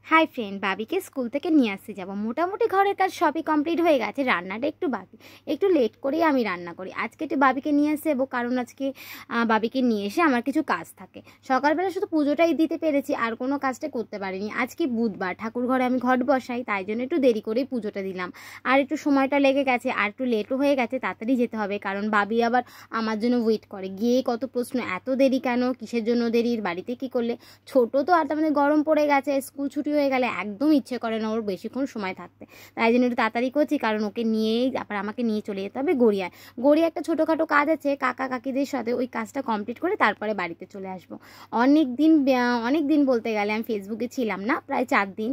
Hi friend, বাবিকে school থেকে নিয়ে আসতে যাব। মোটামুটি ঘরের কাজ সবই কমপ্লিট হয়ে গেছে, রান্নাটা একটু বাকি, একটু লেট করেই আমি রান্না করি। আজকে একটু বাবিকে নিয়ে আসতে যাবো, কারণ আজকে বাবিকে নিয়ে এসে আমার কিছু কাজ থাকে। সকালবেলা শুধু পুজোটাই দিতে পেরেছি, আর কোনো কাজটা করতে পারিনি। আজকে বুধবার, ঠাকুর ঘরে আমি ঘট বসাই, তাই জন্য একটু দেরি করেই পুজোটা দিলাম। আর একটু সময়টা লেগে গেছে, আর একটু লেটও হয়ে গেছে, তাড়াতাড়ি যেতে হবে, কারণ বাবি আবার আমার জন্য ওয়েট করে। গিয়ে কত প্রশ্ন, এত দেরি কেন, কিসের জন্য দেরি, বাড়িতে কি করলে। ছোটো তো, আর তার মানে গরম পড়ে গেছে, স্কুল ছুটি হয়ে গেলে একদম ইচ্ছে করে না ওর বেশিক্ষণ সময় থাকতে। তাই জন্য একটু তাড়াতাড়ি করছি, কারণ ওকে নিয়েই আবার আমাকে নিয়ে চলে যেতে হবে গড়িয়ায়। গড়িয়া একটা ছোটোখাটো কাজ আছে কাকা কাকিদের সাথে, ওই কাজটা কমপ্লিট করে তারপরে বাড়িতে চলে আসবো। অনেক দিন বলতে গেলে আমি ফেসবুকে ছিলাম না, প্রায় 4 দিন।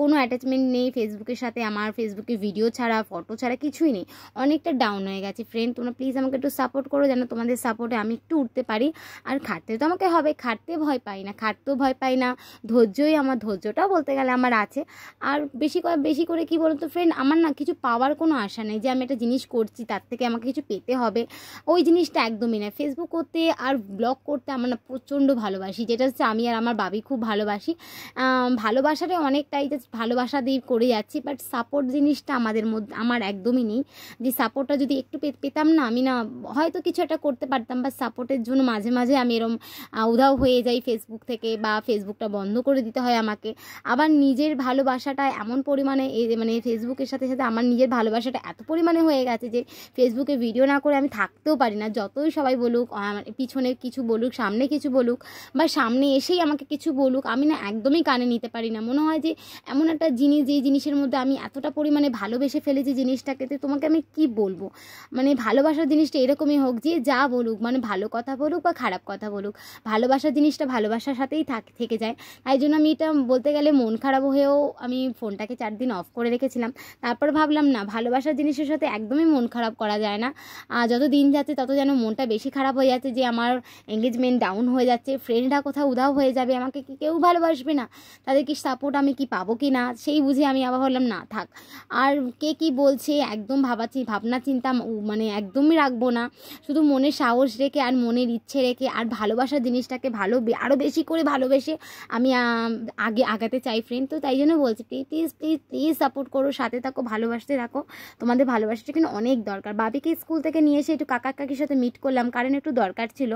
কোনো অ্যাটাচমেন্ট নেই ফেসবুকের সাথে আমার, ফেসবুকে ভিডিও ছাড়া, ফটো ছাড়া কিছুই নেই। অনেকটা ডাউন হয়ে গেছে ফ্রেন্ড। তোমরা প্লিজ আমাকে একটু সাপোর্ট করো, যেন তোমাদের সাপোর্টে আমি একটু উঠতে পারি। আর খাটতে তো আমাকে হবে, খাটতে ভয় পাই না, খাটতেও ভয় পাই না। ধৈর্যটাও বলতে গেলে আমার আছে। আর বেশি করে কি বলতো ফ্রেন্ড, আমার না কিছু পাওয়ার কোনো আশা নেই, যে আমি একটা জিনিস করছি তার থেকে আমাকে কিছু পেতে হবে, ওই জিনিসটা একদমই না। ফেসবুক করতে আর ব্লগ করতে আমার না প্রচণ্ড ভালোবাসি, যেটা হচ্ছে আমি আর আমার বাবি খুব ভালোবাসি। ভালোবাসাটা অনেকটাই যে ভালোবাসা দিয়ে করে যাচ্ছি, বাট সাপোর্ট জিনিসটা আমার একদমই নেই। যে সাপোর্টটা যদি একটু পেতাম না, আমি না হয়তো কিছু একটা করতে পারতাম। বা সাপোর্টের জন্য মাঝে মাঝে আমি এরম উধাও হয়ে যাই ফেসবুক থেকে, বা ফেসবুকটা বন্ধ করে দিতে হয় আমাকে। আবার নিজের ভালোবাসাটা এমন পরিমাণে মানে ফেসবুকের সাথে সাথে আমার নিজের ভালোবাসাটা এত পরিমাণে হয়ে গেছে যে ফেসবুকে ভিডিও না করে আমি থাকতেও পারি না। যতই সবাই বলুক, পিছনে কিছু বলুক, সামনে কিছু বলুক, বা সামনে এসেই আমাকে কিছু বলুক, আমি না একদমই কানে নিতে পারি না। মনে হয় যে এমন একটা জিনিস, যেই জিনিসের মধ্যে আমি এতটা পরিমাণে ভালোবেসে ফেলেছি জিনিসটাকে, তো তোমাকে আমি কি বলবো। মানে ভালোবাসার জিনিসটা এরকমই হোক, যে যা বলুক, মানে ভালো কথা বলুক বা খারাপ কথা বলুক, ভালোবাসার জিনিসটা ভালোবাসার সাথেই থেকে যায়। তাই জন্য আমি এটা বলতে গেলে মন খারাপ হয়েও আমি ফোনটাকে 4 দিন অফ করে রেখেছিলাম। তারপর ভাবলাম না, ভালোবাসার জিনিসের সাথে একদমই মন খারাপ করা যায় না। যত দিন যাচ্ছে তত যেন মনটা বেশি খারাপ হয়ে যাচ্ছে, যে আমার এঙ্গেজমেন্ট ডাউন হয়ে যাচ্ছে, ফ্রেন্ডরা কোথাও উধাও হয়ে যাবে, আমাকে কি কেউ ভালোবাসবে না, তাদের কি সাপোর্ট আমি কি পাবো কি না, সেই বুঝে আমি আবার ভাবলাম না থাক। আর কে কি বলছে একদম ভাবনা চিন্তা মানে একদমই রাখবো না। শুধু মনের সাহস রেখে আর মনের ইচ্ছে রেখে আর ভালোবাসার জিনিসটাকে আরও বেশি করে ভালোবেসে আমি আগাতে চাই ফ্রেন্ড। তো তাই জন্য বলছি, প্লিজ প্লিজ প্লিজ সাপোর্ট করো, সাথে থাকো, ভালোবাসতে থাকো। তোমাদের ভালোবাসাটা কিন্তু অনেক দরকার। বাবিকে স্কুল থেকে নিয়ে এসে একটু কাকা কাকির সাথে মিট করলাম, কারণ একটু দরকার ছিল।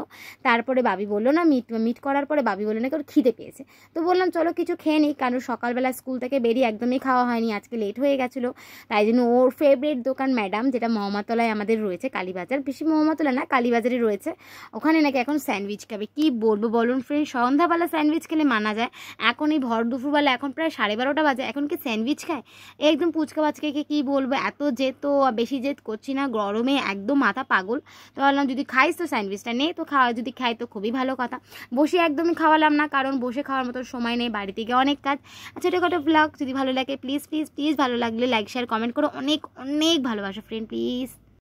তারপরে বাবি বললো না, মিট করার পরে বাবি বললো না ওর খিদে পেয়েছে। তো বললাম চলো কিছু খেয়ে নিই, কারণ সকালবেলা স্কুল থেকে বেরিয়ে একদমই খাওয়া হয়নি, আজকে লেট হয়ে গেছিলো। তাই জন্য ওর ফেভারিট দোকান ম্যাডাম, যেটা মহম্মদতলায় আমাদের রয়েছে, কালীবাজার, বেশি মহম্মদতলা না কালীবাজারে রয়েছে, ওখানে নাকি এখন স্যান্ডউইচ খাবে। কি বলবো বলুন ফ্রেন্ড, সন্ধ্যাবেলা স্যান্ডউইচ খেলে মানা যায়, এখন এই ভর দুপুরবেলা, এখন প্রায় 12:30 বাজে, এখন কি স্যান্ডউইচ খায়? একদম পুচকা বাচ্চাকে কি বলবো, এত জেদ তো বেশি জেদ করছি না, গরমে একদম মাথা পাগল। তো ভাবলাম যদি খাইস তো স্যান্ডউইচটা নেই, তো যদি খাই তো খুবই ভালো কথা। বসে একদমই খাওয়ালাম না, কারণ বসে খাওয়ার মতো সময় নেই, বাড়িতে গিয়ে অনেক কাজ। ছোটোখাটো ব্লগ যদি ভালো লাগে প্লিজ প্লিজ প্লিজ, ভালো লাগলে লাইক শেয়ার কমেন্ট করো। অনেক অনেক ভালোবাসা ফ্রেন্ড, প্লিজ।